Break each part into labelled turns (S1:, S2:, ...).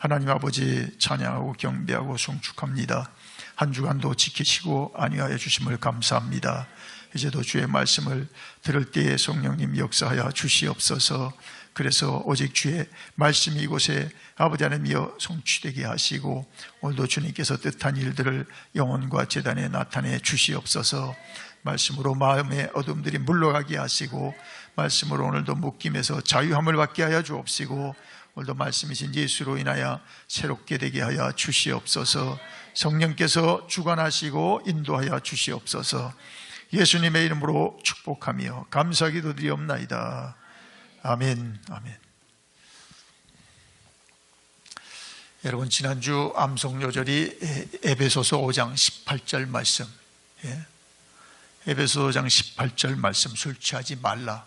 S1: 하나님 아버지 찬양하고 경배하고 송축합니다. 한 주간도 지키시고 안위하여 주심을 감사합니다. 이제도 주의 말씀을 들을 때에 성령님 역사하여 주시옵소서. 그래서 오직 주의 말씀이 이곳에 아버지 하나님이여 성취되게 하시고 오늘도 주님께서 뜻한 일들을 영혼과 제단에 나타내 주시옵소서. 말씀으로 마음의 어둠들이 물러가게 하시고 말씀으로 오늘도 묶임에서 자유함을 받게 하여 주옵시고 오늘도 말씀이신 예수로 인하여 새롭게 되게 하여 주시옵소서. 성령께서 주관하시고 인도하여 주시옵소서. 예수님의 이름으로 축복하며 감사기도 드리옵나이다. 아멘. 아멘. 여러분, 지난주 암송요절이 에베소서 5장 18절 말씀, 에베소서 5장 18절 말씀, 술 취하지 말라.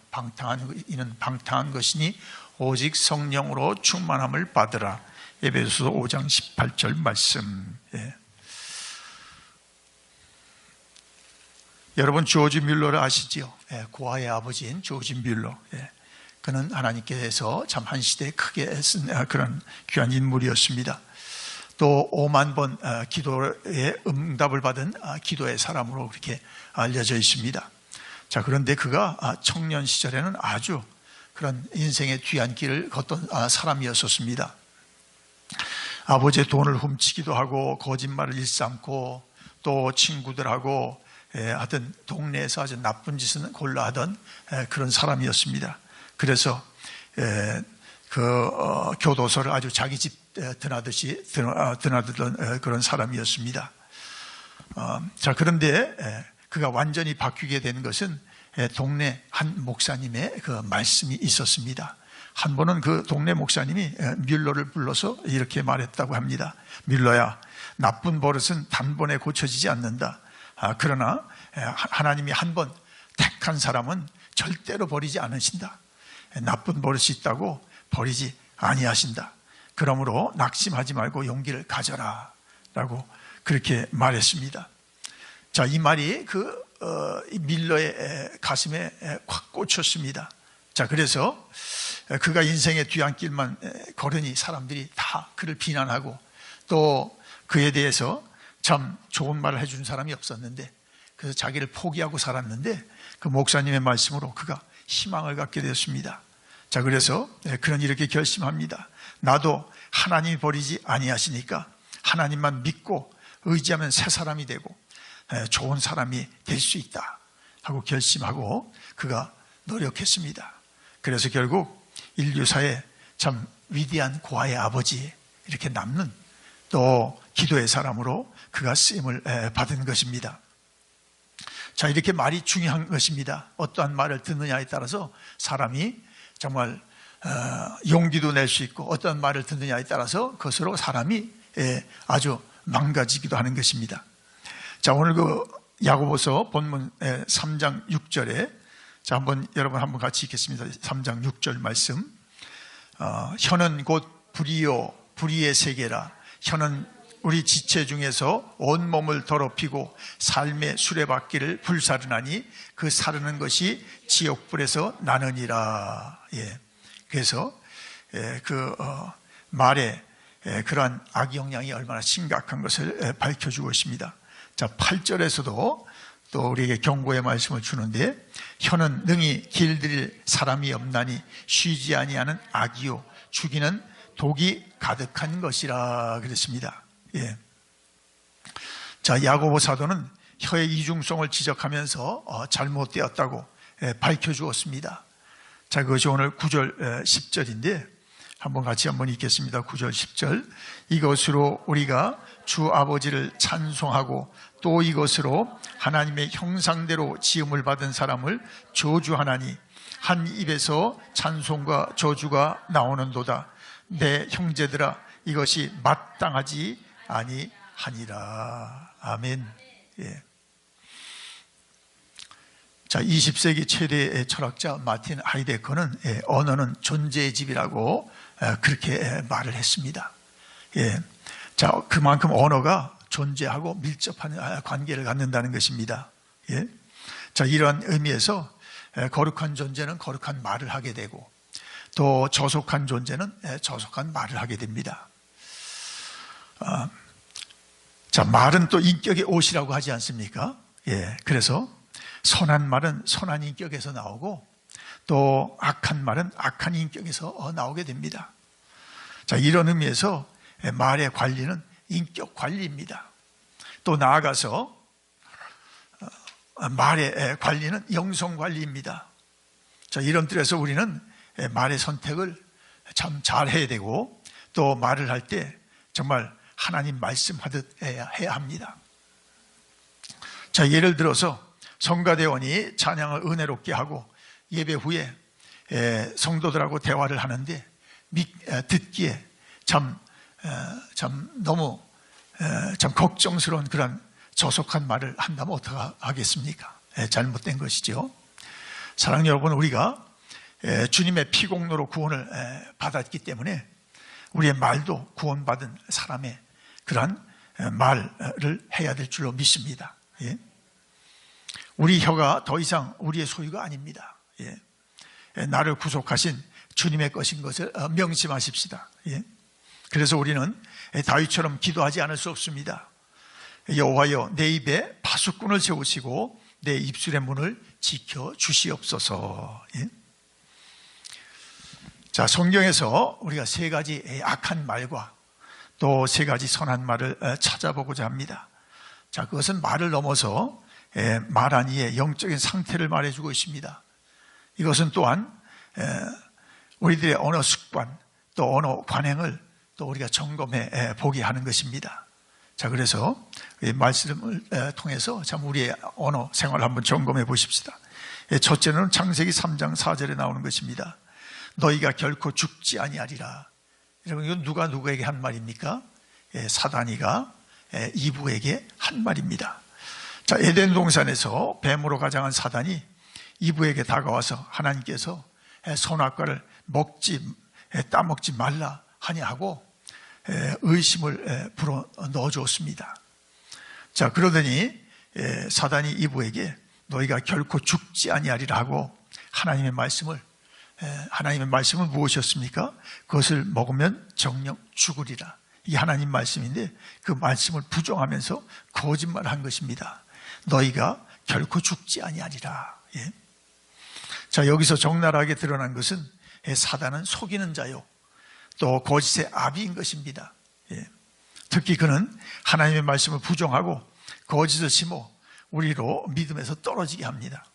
S1: 이는 방탕한 것이니 오직 성령으로 충만함을 받으라. 에베소서 5장 18절 말씀. 여러분, 조지 뮬러를 아시지요? 고아의 아버지인 조지 뮬러. 그는 하나님께서 참 한 시대에 크게 쓴 그런 귀한 인물이었습니다. 또 5만 번 기도의 응답을 받은 기도의 사람으로 그렇게 알려져 있습니다. 자, 그런데 그가 청년 시절에는 아주 그런 인생의 귀한 길을 걷던 사람이었었습니다. 아버지의 돈을 훔치기도 하고 거짓말을 일삼고 또 친구들하고 하여튼 동네에서 아주 나쁜 짓은 골라 하던 그런 사람이었습니다. 그래서 교도소를 아주 자기 집 드나듯이 드나들던 그런 사람이었습니다. 자, 그런데 그가 완전히 바뀌게 된 것은 동네 한 목사님의 그 말씀이 있었습니다. 한 번은 그 동네 목사님이 뮬러를 불러서 이렇게 말했다고 합니다. 뮬러야, 나쁜 버릇은 단번에 고쳐지지 않는다. 그러나 하나님이 한 번 택한 사람은 절대로 버리지 않으신다. 나쁜 버릇이 있다고 버리지 아니하신다. 그러므로 낙심하지 말고 용기를 가져라 라고 그렇게 말했습니다. 자, 이 말이 이 밀러의 가슴에 콱 꽂혔습니다. 자, 그래서 그가 인생의 뒤안길만 걸으니 사람들이 다 그를 비난하고 또 그에 대해서 참 좋은 말을 해주는 사람이 없었는데, 그래서 자기를 포기하고 살았는데 그 목사님의 말씀으로 그가 희망을 갖게 되었습니다. 자, 그래서 그는 이렇게 결심합니다. 나도 하나님이 버리지 아니하시니까 하나님만 믿고 의지하면 새 사람이 되고 좋은 사람이 될 수 있다 하고 결심하고 그가 노력했습니다. 그래서 결국 인류사에 참 위대한 고아의 아버지 이렇게 남는 또 기도의 사람으로 그가 쓰임을 받은 것입니다. 자, 이렇게 말이 중요한 것입니다. 어떠한 말을 듣느냐에 따라서 사람이 정말 용기도 낼 수 있고 어떠한 말을 듣느냐에 따라서 그것으로 사람이 아주 망가지기도 하는 것입니다. 자, 오늘 그 야고보서 본문 3장 6절에 자, 여러분 한번 같이 읽겠습니다. 3장 6절 말씀. 혀는 곧 불이요 불의의 세계라. 혀는 우리 지체 중에서 온몸을 더럽히고 삶의 수레바퀴를 불사르나니 그 사르는 것이 지옥불에서 나느니라. 그래서 말에 그러한 악영향이 얼마나 심각한 것을 밝혀주고 있습니다. 자, 8절에서도 또 우리에게 경고의 말씀을 주는데, 혀는 능히 길들일 사람이 없나니 쉬지 아니하는 악이요 죽이는 독이 가득한 것이라 그랬습니다. 자, 야고보 사도는 혀의 이중성을 지적하면서 잘못되었다고 밝혀주었습니다. 자, 그것이 오늘 9절 10절인데 한번 같이 읽겠습니다. 9절 10절. 이것으로 우리가 주 아버지를 찬송하고 또 이것으로 하나님의 형상대로 지음을 받은 사람을 저주하나니 한 입에서 찬송과 저주가 나오는도다. 내 형제들아, 이것이 마땅하지 아니하니라. 아멘. 자, 20세기 최대의 철학자 마틴 하이데거는 언어는 존재의 집이라고 그렇게 말을 했습니다. 자, 그만큼 언어가 존재하고 밀접한 관계를 갖는다는 것입니다. 자, 이러한 의미에서 거룩한 존재는 거룩한 말을 하게 되고 또 저속한 존재는 저속한 말을 하게 됩니다. 자, 말은 또 인격의 옷이라고 하지 않습니까? 예, 그래서 선한 말은 선한 인격에서 나오고 또 악한 말은 악한 인격에서 나오게 됩니다. 자, 이런 의미에서 말의 관리는 인격 관리입니다. 또 나아가서 말의 관리는 영성 관리입니다. 자, 이런 뜻에서 우리는 말의 선택을 참 잘해야 되고 또 말을 할 때 정말 하나님 말씀하듯 해야 합니다. 자, 예를 들어서 성가대원이 찬양을 은혜롭게 하고 예배 후에 성도들하고 대화를 하는데 듣기에 참 너무 참 걱정스러운 그런 저속한 말을 한다면 어떡하겠습니까? 잘못된 것이죠. 사랑하는 여러분, 우리가 주님의 피공로로 구원을 받았기 때문에 우리의 말도 구원받은 사람의 그러한 말을 해야 될 줄로 믿습니다. 예? 우리 혀가 더 이상 우리의 소유가 아닙니다. 예? 나를 구속하신 주님의 것인 것을 명심하십시다. 예? 그래서 우리는 다윗처럼 기도하지 않을 수 없습니다. 여호와여, 내 입에 파수꾼을 세우시고 내 입술의 문을 지켜 주시옵소서. 예? 자, 성경에서 우리가 세 가지 악한 말과 또 세 가지 선한 말을 찾아보고자 합니다. 자, 그것은 말을 넘어서 말한 이의 영적인 상태를 말해주고 있습니다. 이것은 또한 우리들의 언어 습관 또 언어 관행을 또 우리가 점검해 보게 하는 것입니다. 자, 그래서 이 말씀을 통해서 참 우리의 언어 생활을 한번 점검해 보십시다. 첫째는 창세기 3장 4절에 나오는 것입니다. 너희가 결코 죽지 아니하리라. 여러분, 이건 누가 누구에게 한 말입니까? 사단이가 이브에게 한 말입니다. 자, 에덴 동산에서 뱀으로 가장한 사단이 이브에게 다가와서 하나님께서 선악과를 따먹지 말라 하냐 하고 의심을 불어 넣어주었습니다. 자, 그러더니 사단이 이브에게 너희가 결코 죽지 아니하리라 하고 하나님의 말씀은 무엇이었습니까? 그것을 먹으면 정녕 죽으리라. 이게 하나님 말씀인데 그 말씀을 부정하면서 거짓말한 것입니다. 너희가 결코 죽지 아니하리라. 예? 자, 여기서 적나라하게 드러난 것은 사단은 속이는 자요 또 거짓의 아비인 것입니다. 예. 특히 그는 하나님의 말씀을 부정하고 거짓을 심어 우리로 믿음에서 떨어지게 합니다.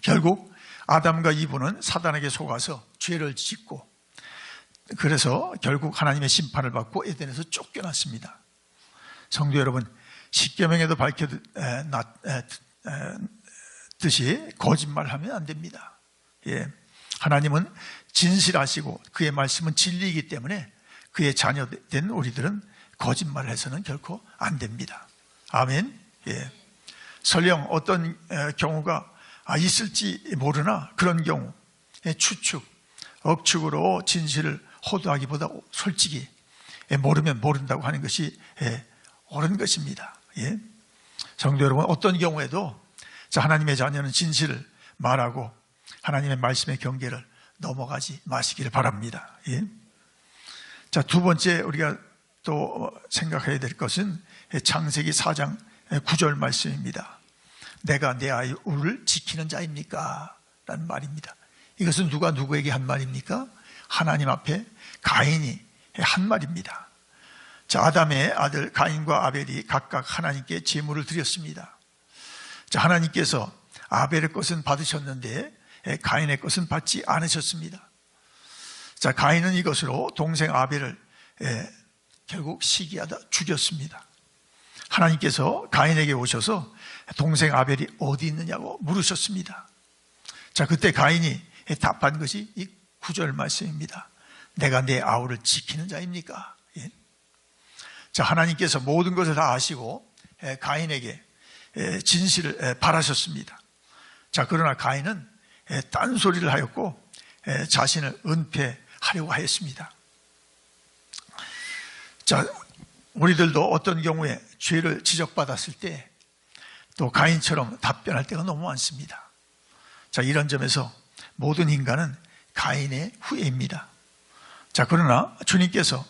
S1: 결국 아담과 이브는 사단에게 속아서 죄를 짓고 그래서 결국 하나님의 심판을 받고 에덴에서 쫓겨났습니다. 성도 여러분, 십계명에도 밝혀듯이 거짓말하면 안 됩니다. 예. 하나님은 진실하시고 그의 말씀은 진리이기 때문에 그의 자녀된 우리들은 거짓말을 해서는 결코 안 됩니다. 아멘. 예. 설령 어떤 경우가 있을지 모르나 그런 경우 추측, 억측으로 진실을 호도하기보다 솔직히 모르면 모른다고 하는 것이 옳은 것입니다. 예. 성도 여러분, 어떤 경우에도 하나님의 자녀는 진실을 말하고 하나님의 말씀의 경계를 넘어가지 마시기를 바랍니다. 예. 자, 두 번째 우리가 또 생각해야 될 것은 창세기 4장 9절 말씀입니다. 내가 내 아이를 지키는 자입니까? 라는 말입니다. 이것은 누가 누구에게 한 말입니까? 하나님 앞에 가인이 한 말입니다. 자, 아담의 아들 가인과 아벨이 각각 하나님께 제물을 드렸습니다. 자, 하나님께서 아벨의 것은 받으셨는데 가인의 것은 받지 않으셨습니다. 자, 가인은 이것으로 동생 아벨을 결국 시기하다 죽였습니다. 하나님께서 가인에게 오셔서 동생 아벨이 어디 있느냐고 물으셨습니다. 자, 그때 가인이 답한 것이 이 9절 말씀입니다. 내가 내 아우를 지키는 자입니까? 예. 자, 하나님께서 모든 것을 다 아시고 가인에게 진실을 바라셨습니다. 자, 그러나 가인은 딴소리를 하였고 자신을 은폐하려고 하였습니다. 자, 우리들도 어떤 경우에 죄를 지적받았을 때 또 가인처럼 답변할 때가 너무 많습니다. 자, 이런 점에서 모든 인간은 가인의 후예입니다. 자, 그러나 주님께서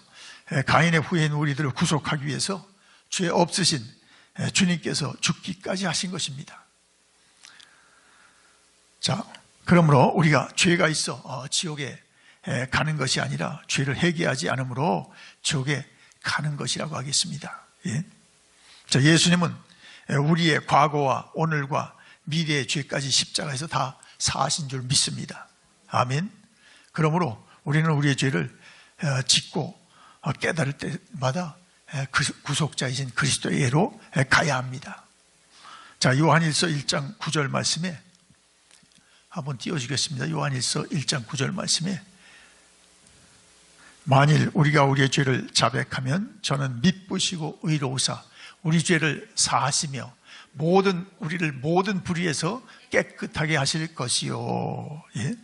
S1: 가인의 후예인 우리들을 구속하기 위해서 죄 없으신 주님께서 죽기까지 하신 것입니다. 자, 그러므로 우리가 죄가 있어 지옥에 가는 것이 아니라 죄를 회개하지 않으므로 지옥에 가는 것이라고 하겠습니다. 예. 자, 예수님은 우리의 과거와 오늘과 미래의 죄까지 십자가에서 다 사하신 줄 믿습니다. 아멘. 그러므로 우리는 우리의 죄를 짓고 깨달을 때마다 구속자이신 그리스도의 예로 가야 합니다. 자, 요한일서 1장 9절 말씀에 한번 띄워주겠습니다. 요한일서 1장 9절 말씀에 만일 우리가 우리의 죄를 자백하면 저는 미쁘시고 의로우사 우리 죄를 사하시며 우리를 모든 불의에서 깨끗하게 하실 것이요. 예?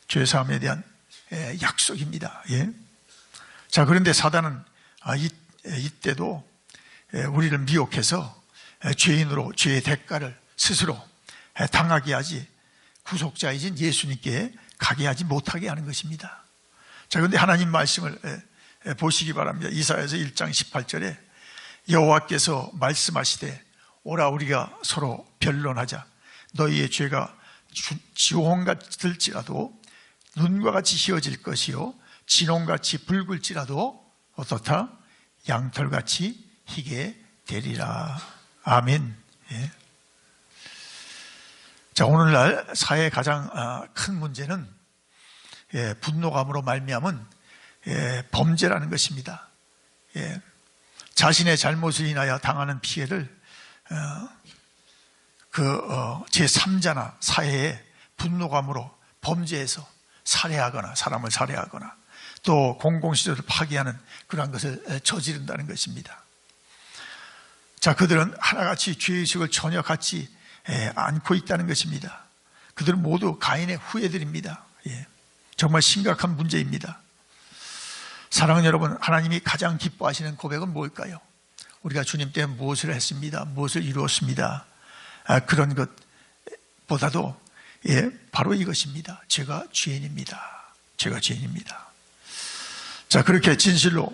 S1: 죄사함에 대한 약속입니다. 예? 자, 그런데 사단은 이때도 우리를 미혹해서 죄인으로 죄의 대가를 스스로 당하게 하지 구속자이신 예수님께 가게 하지 못하게 하는 것입니다. 자, 그런데 하나님 말씀을 보시기 바랍니다. 이사야서 1장 18절에 여호와께서 말씀하시되 오라 우리가 서로 변론하자. 너희의 죄가 지홍같을지라도 눈과 같이 희어질 것이요 진홍같이 붉을지라도 어떻다? 양털같이 희게 되리라. 아멘. 예. 자, 오늘날 사회의 가장 큰 문제는 분노감으로 말미암은 범죄라는 것입니다. 자신의 잘못을 인하여 당하는 피해를 제3자나 사회의 분노감으로 범죄해서 살해하거나 사람을 살해하거나 또 공공시설을 파괴하는 그러한 것을 저지른다는 것입니다. 자, 그들은 하나같이 죄의식을 전혀 갖지 않고 있다는 것입니다. 그들은 모두 가인의 후예들입니다. 정말 심각한 문제입니다. 사랑하는 여러분, 하나님이 가장 기뻐하시는 고백은 뭘까요? 우리가 주님 때문에 무엇을 했습니다. 무엇을 이루었습니다. 그런 것보다도 바로 이것입니다. 제가 죄인입니다. 제가 죄인입니다. 자, 그렇게 진실로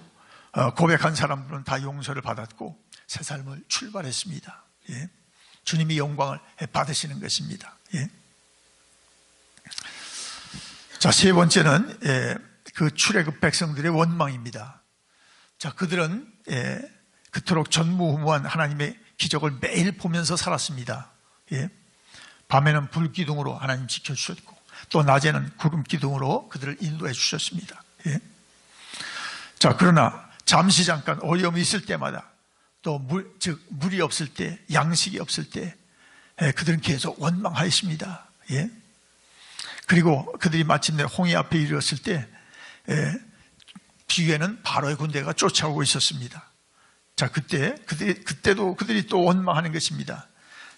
S1: 고백한 사람들은 다 용서를 받았고 새 삶을 출발했습니다. 주님이 영광을 받으시는 것입니다. 자, 세 번째는 그 출애굽 백성들의 원망입니다. 자, 그들은 그토록 전무후무한 하나님의 기적을 매일 보면서 살았습니다. 밤에는 불기둥으로 하나님 지켜주셨고 또 낮에는 구름기둥으로 그들을 인도해 주셨습니다. 자, 그러나 잠시 잠깐 어려움이 있을 때마다 또 물이 없을 때, 양식이 없을 때 그들은 계속 원망하였습니다. 그리고 그들이 마침내 홍해 앞에 이르렀을 때 뒤에는 바로의 군대가 쫓아오고 있었습니다. 자, 그때도 그들이 또 원망하는 것입니다.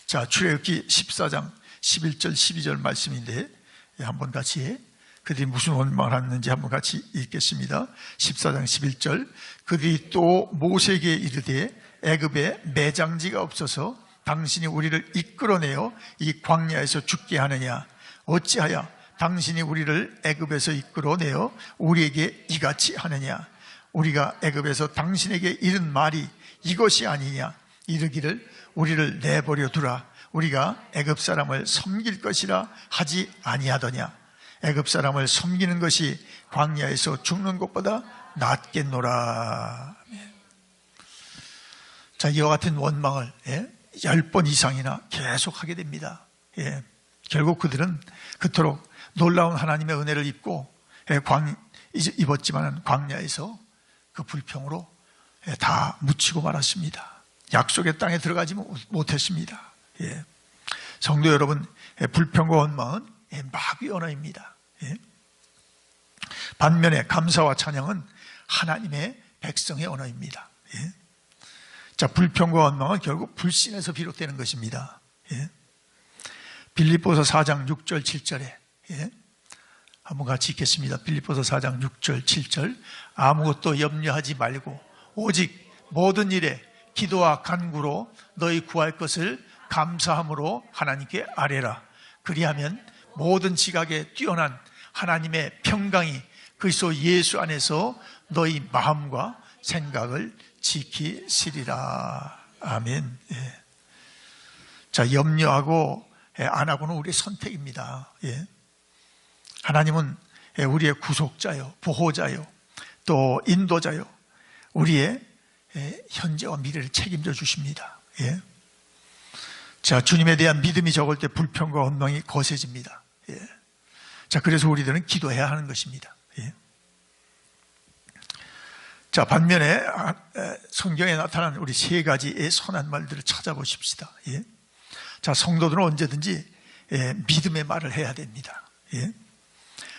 S1: 자, 출애굽기 14장 11절 12절 말씀인데 한번 같이 그들이 무슨 원망을 하는지 한번 같이 읽겠습니다. 14장 11절 그들이 또 모세에게 이르되 애굽에 매장지가 없어서 당신이 우리를 이끌어내어 이 광야에서 죽게 하느냐 어찌하여 당신이 우리를 애굽에서 이끌어내어 우리에게 이같이 하느냐 우리가 애굽에서 당신에게 이른 말이 이것이 아니냐 이르기를 우리를 내버려 두라 우리가 애굽 사람을 섬길 것이라 하지 아니하더냐 애굽 사람을 섬기는 것이 광야에서 죽는 것보다 낫겠노라. 자, 이와 같은 원망을 10번 이상이나 계속하게 됩니다. 결국 그들은 그토록 놀라운 하나님의 은혜를 입었지만 광야에서 그 불평으로 다 묻히고 말았습니다. 약속의 땅에 들어가지 못했습니다. 성도 여러분, 불평과 원망은 마귀의 언어입니다. 반면에 감사와 찬양은 하나님의 백성의 언어입니다. 자, 불평과 원망은 결국 불신에서 비롯되는 것입니다. 빌립보서 4장 6절 7절에 한번 같이 읽겠습니다. 빌립보서 4장 6절 7절 아무것도 염려하지 말고 오직 모든 일에 기도와 간구로 너희 구할 것을 감사함으로 하나님께 아뢰라. 그리하면 모든 지각에 뛰어난 하나님의 평강이 그리스도 예수 안에서 너희 마음과 생각을 지키시리라. 아멘. 예. 자, 염려하고 안 하고는 우리의 선택입니다. 예. 하나님은 우리의 구속자요, 보호자요, 또 인도자요, 우리의 현재와 미래를 책임져 주십니다. 예. 자, 주님에 대한 믿음이 적을 때 불평과 원망이 거세집니다. 예. 자, 그래서 우리들은 기도해야 하는 것입니다. 예. 자, 반면에 성경에 나타난 우리 세 가지의 선한 말들을 찾아보십시다. 예. 자, 성도들은 언제든지 믿음의 말을 해야 됩니다. 예.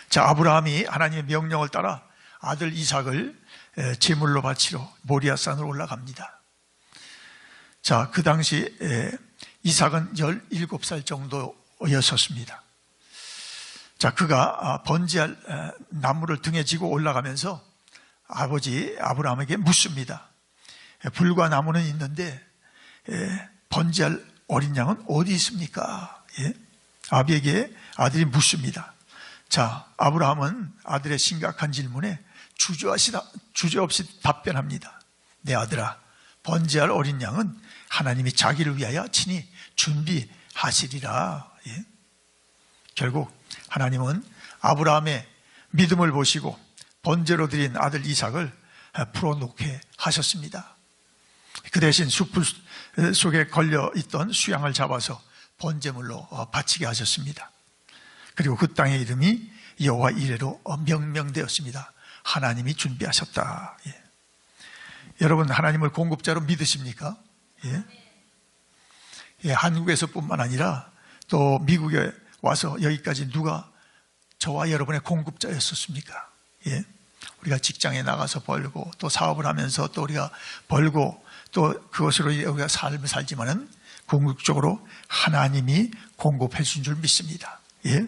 S1: 자, 아브라함이 하나님의 명령을 따라 아들 이삭을 제물로 바치러 모리아산으로 올라갑니다. 자, 그 당시 이삭은 17살 정도였었습니다. 자, 그가 번제할 나무를 등에 지고 올라가면서 아버지 아브라함에게 묻습니다. 불과 나무는 있는데 번제할 어린 양은 어디 있습니까? 예? 아비에게 아들이 묻습니다. 자, 아브라함은 아들의 심각한 질문에 주저없이 답변합니다. 내 아들아, 번제할 어린 양은 하나님이 자기를 위하여 친히 준비하시리라. 예? 결국 하나님은 아브라함의 믿음을 보시고 번제로 드린 아들 이삭을 풀어놓게 하셨습니다. 그 대신 숯불 속에 걸려있던 수양을 잡아서 번제물로 바치게 하셨습니다. 그리고 그 땅의 이름이 여호와 이레로 명명되었습니다. 하나님이 준비하셨다. 예. 여러분, 하나님을 공급자로 믿으십니까? 예. 예, 한국에서뿐만 아니라 또 미국에 와서 여기까지 누가 저와 여러분의 공급자였었습니까? 예. 우리가 직장에 나가서 벌고 또 사업을 하면서 또 우리가 벌고 또 그것으로 우리가 삶을 살지만은 궁극적으로 하나님이 공급해 준 줄 믿습니다. 예.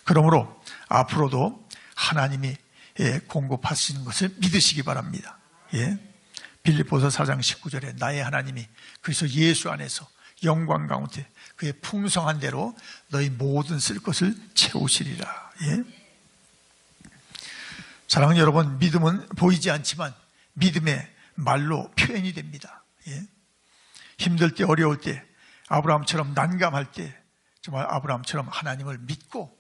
S1: 그러므로 앞으로도 하나님이 공급하시는 것을 믿으시기 바랍니다. 예. 빌립보서 4장 19절에 나의 하나님이 그래서 예수 안에서 영광 가운데 그의 풍성한 대로 너희 모든 쓸 것을 채우시리라. 예. 사랑하는 여러분, 믿음은 보이지 않지만 믿음의 말로 표현이 됩니다. 예. 힘들 때, 어려울 때, 아브라함처럼 난감할 때 정말 아브라함처럼 하나님을 믿고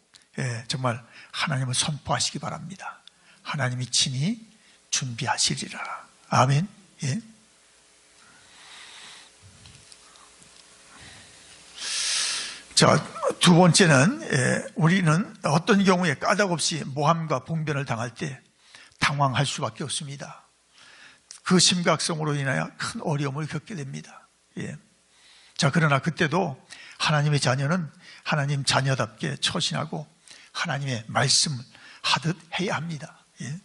S1: 정말 하나님을 선포하시기 바랍니다. 하나님이 친히 준비하시리라. 아멘. 예. 자, 두 번째는 우리는 어떤 경우에 까닭없이 모함과 봉변을 당할 때 당황할 수밖에 없습니다. 그 심각성으로 인하여 큰 어려움을 겪게 됩니다. 예. 자, 그러나 그때도 하나님의 자녀는 하나님 자녀답게 처신하고 하나님의 말씀을 하듯 해야 합니다. 예.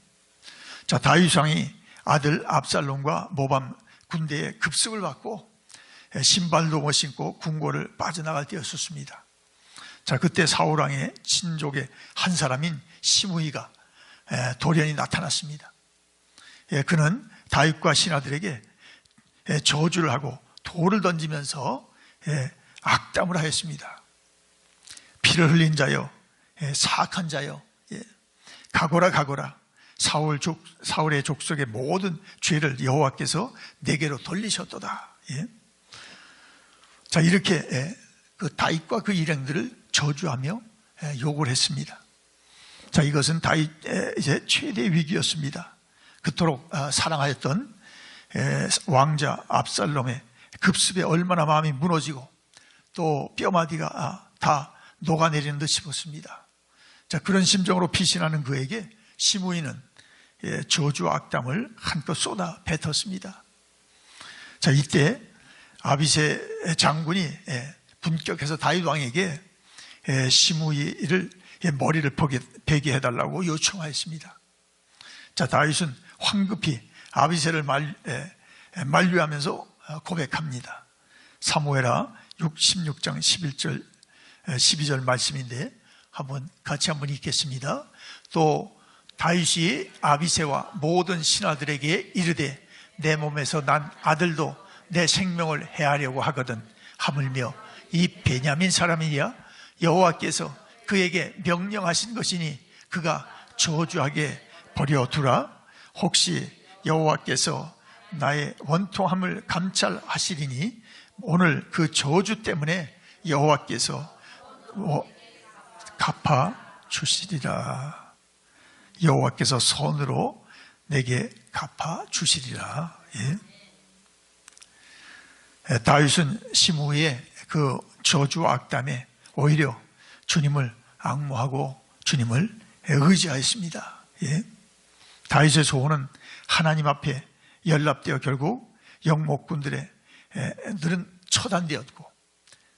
S1: 자, 다윗 왕이 아들 압살롬과 모밤 군대의 급습을 받고 신발도 못 신고 궁궐을 빠져나갈 때였었습니다. 자, 그때 사울 왕의 친족의 한 사람인 시므이가 돌연히 나타났습니다. 예, 그는 다윗과 신하들에게 저주를 하고 돌을 던지면서 악담을 하였습니다. 피를 흘린 자여, 사악한 자여, 가거라 가거라. 사울의 족속의 모든 죄를 여호와께서 내게로 돌리셨도다. 예. 자, 이렇게 그 다윗과 그 일행들을 저주하며 욕을 했습니다. 자, 이것은 다윗의 이제 최대 위기였습니다. 그토록 사랑하였던 왕자 압살롬의 급습에 얼마나 마음이 무너지고 또 뼈마디가 다 녹아내리는 듯 싶었습니다. 자, 그런 심정으로 피신하는 그에게 시므이는 저주 악담을 한껏 쏟아 뱉었습니다. 자, 이때 아비새 장군이 분격해서 다윗 왕에게 시므이를 머리를 베게 해달라고 요청하였습니다. 자, 다윗은 황급히 아비새를 만류하면서 고백합니다. 사무엘하 16장 11절 12절 말씀인데 같이 한번 읽겠습니다. 또 다윗이 아비새와 모든 신하들에게 이르되 내 몸에서 난 아들도 내 생명을 해하려고 하거든 하물며 이 베냐민 사람이야 여호와께서 그에게 명령하신 것이니 그가 저주하게 버려두라. 혹시 여호와께서 나의 원통함을 감찰하시리니 오늘 그 저주 때문에 여호와께서 갚아 주시리라. 여호와께서 손으로 내게 갚아 주시리라. 예. 다윗은 시므의 그 저주 악담에 오히려 주님을 앙모하고 주님을 의지하였습니다. 예. 다윗의 소원은 하나님 앞에 연락되어 결국 영목군들의 들은 처단되었고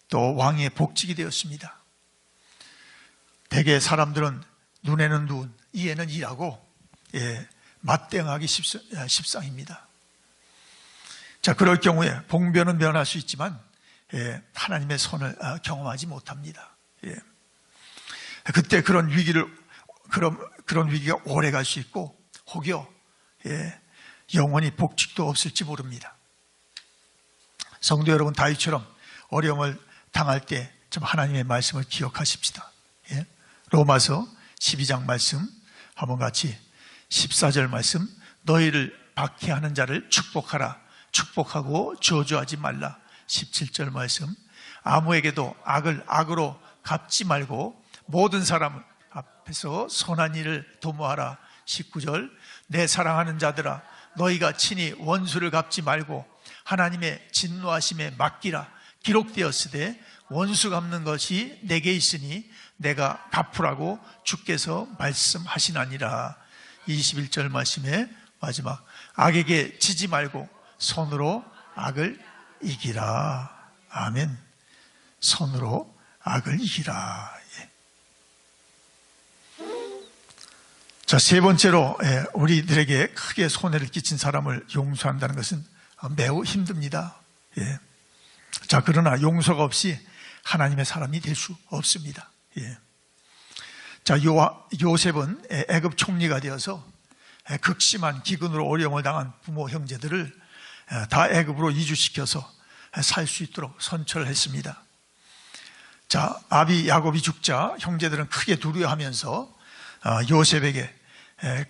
S1: 또 왕의 복직이 되었습니다. 대개 사람들은 눈에는 눈, 이에는 이라고 맞대응하기 십상입니다. 자, 그럴 경우에 봉변은 면할 수 있지만 하나님의 손을 경험하지 못합니다. 그때 그런 위기가 오래 갈 수 있고 혹여 영원히 복직도 없을지 모릅니다. 성도 여러분, 다윗처럼 어려움을 당할 때 좀 하나님의 말씀을 기억하십시다. 로마서 12장 말씀 한번 같이 14절 말씀, 너희를 박해하는 자를 축복하라. 축복하고 저주하지 말라. 17절 말씀, 아무에게도 악을 악으로 갚지 말고 모든 사람 앞에서 선한 일을 도모하라. 19절, 내 사랑하는 자들아 너희가 친히 원수를 갚지 말고 하나님의 진노하심에 맡기라. 기록되었으되 원수 갚는 것이 내게 있으니 내가 갚으라고 주께서 말씀하시나니라. 21절 말씀의 마지막, 악에게 지지 말고 손으로 악을 이기라. 아멘. 손으로 악을 이기라. 자, 세 번째로 우리들에게 크게 손해를 끼친 사람을 용서한다는 것은 매우 힘듭니다. 자, 그러나 용서가 없이 하나님의 사람이 될 수 없습니다. 자, 요셉은 애굽 총리가 되어서 극심한 기근으로 어려움을 당한 부모 형제들을 다 애굽으로 이주시켜서 살 수 있도록 선처를 했습니다. 자, 아비 야곱이 죽자 형제들은 크게 두려워하면서 요셉에게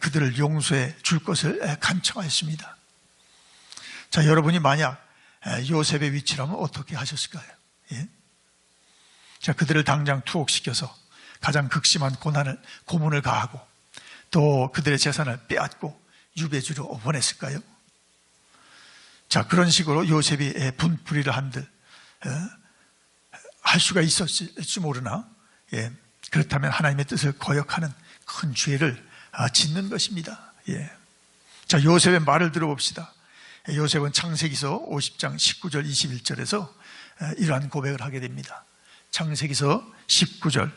S1: 그들을 용서해 줄 것을 간청하였습니다. 자, 여러분이 만약 요셉의 위치라면 어떻게 하셨을까요? 자, 그들을 당장 투옥시켜서 가장 극심한 고문을 가하고 또 그들의 재산을 빼앗고 유배지로 보냈을까요? 자, 그런 식으로 요셉이 분풀이를 한들 할 수가 있었을지 모르나 그렇다면 하나님의 뜻을 거역하는 큰 죄를 짓는 것입니다. 자, 요셉의 말을 들어봅시다. 요셉은 창세기서 50장 19절 21절에서 이러한 고백을 하게 됩니다. 창세기서 19절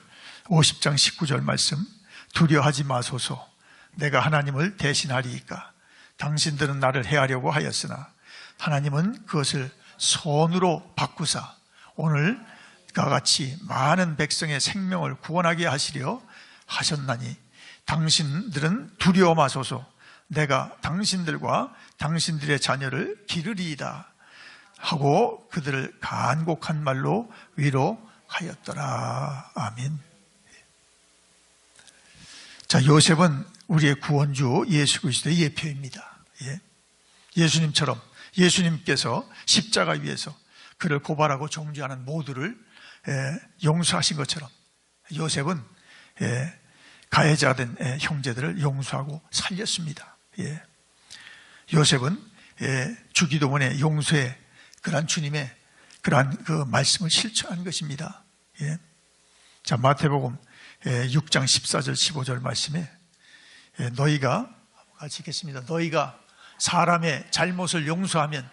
S1: 50장 19절 말씀, 두려워하지 마소서. 내가 하나님을 대신하리이까. 당신들은 나를 해하려고 하였으나 하나님은 그것을 손으로 바꾸사 오늘과 같이 많은 백성의 생명을 구원하게 하시려 하셨나니 당신들은 두려워 마소서. 내가 당신들과 당신들의 자녀를 기르리이다 하고 그들을 간곡한 말로 위로하였더라. 아멘. 자, 요셉은 우리의 구원주 예수 그리스도의 예표입니다. 예수님처럼 예수님께서 십자가 위에서 그를 고발하고 정죄하는 모두를 용서하신 것처럼 요셉은 가해자된 형제들을 용서하고 살렸습니다. 요셉은 주기도문의 용서의 그러한 주님의 그러한 그 말씀을 실천한 것입니다. 자, 마태복음 6장 14절 15절 말씀에 너희가 같이 읽겠습니다. 너희가 사람의 잘못을 용서하면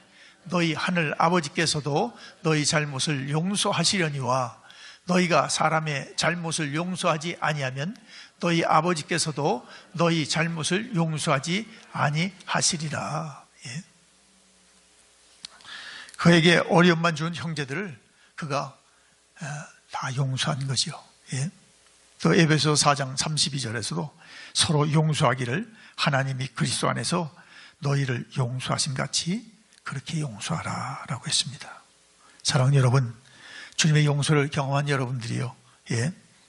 S1: 너희 하늘 아버지께서도 너희 잘못을 용서하시려니와 너희가 사람의 잘못을 용서하지 아니하면 너희 아버지께서도 너희 잘못을 용서하지 아니하시리라. 그에게 어려움만 준 형제들을 그가 다 용서한 거지요. 또 에베소 4장 32절에서도 서로 용서하기를 하나님이 그리스도 안에서 너희를 용서하심 같이 그렇게 용서하라 라고 했습니다. 사랑하는 여러분, 주님의 용서를 경험한 여러분들이요,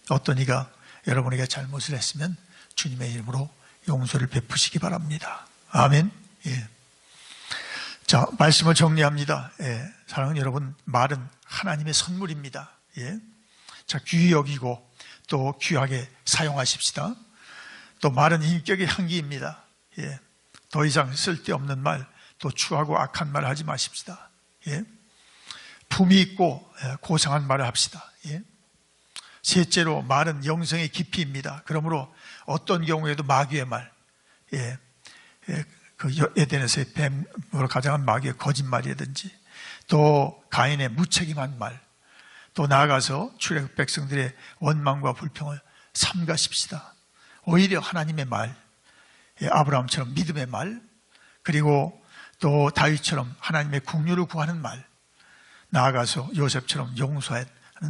S1: 어떤 이가 여러분에게 잘못을 했으면 주님의 이름으로 용서를 베푸시기 바랍니다. 아멘. 예. 자, 말씀을 정리합니다. 예. 사랑하는 여러분, 말은 하나님의 선물입니다. 예. 자, 귀히 여기고 또 귀하게 사용하십시다. 또 말은 인격의 향기입니다. 예. 더 이상 쓸데없는 말, 또 추하고 악한 말 하지 마십시다. 예. 품위 있고 고상한 말을 합시다. 예. 셋째로, 말은 영성의 깊이입니다. 그러므로 어떤 경우에도 마귀의 말, 예. 그 에덴에서의 뱀으로 가장한 마귀의 거짓말이라든지, 또 가인의 무책임한 말, 또 나아가서 출애굽 백성들의 원망과 불평을 삼가십시다. 오히려 하나님의 말, 아브라함처럼 믿음의 말, 그리고 또 다윗처럼 하나님의 국류를 구하는 말, 나아가서 요셉처럼 용서하는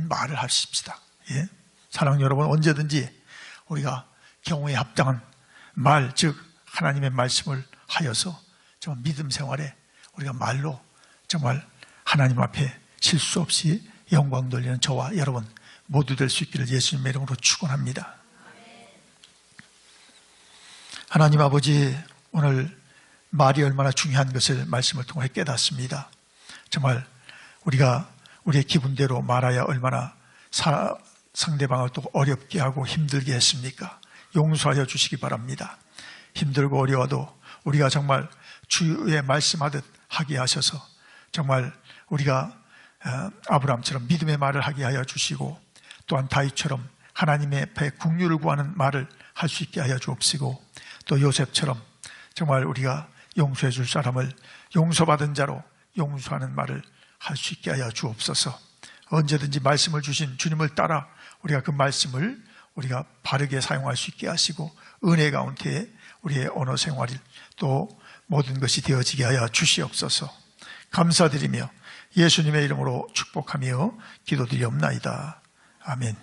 S1: 말을 하십시다. 예? 사랑하는 여러분, 언제든지 우리가 경우에 합당한 말, 즉 하나님의 말씀을 하여서 정말 믿음 생활에 우리가 말로 정말 하나님 앞에 실수 없이 영광 돌리는 저와 여러분 모두 될 수 있기를 예수님의 이름으로 축원합니다. 하나님 아버지, 오늘 말이 얼마나 중요한 것을 말씀을 통해 깨닫습니다. 정말 우리가 우리의 기분대로 말하여 얼마나 상대방을 또 어렵게 하고 힘들게 했습니까? 용서하여 주시기 바랍니다. 힘들고 어려워도 우리가 정말 주의 말씀하듯 하게 하셔서 정말 우리가 아브라함처럼 믿음의 말을 하게 하여 주시고, 또한 다윗처럼 하나님의 앞에 국류를 구하는 말을 할 수 있게 하여 주옵시고, 또 요셉처럼 정말 우리가 용서해 줄 사람을 용서받은 자로 용서하는 말을 할 수 있게 하여 주옵소서. 언제든지 말씀을 주신 주님을 따라 우리가 그 말씀을 우리가 바르게 사용할 수 있게 하시고, 은혜 가운데 우리의 언어 생활이 또 모든 것이 되어지게 하여 주시옵소서. 감사드리며 예수님의 이름으로 축복하며 기도드리옵나이다. 아멘.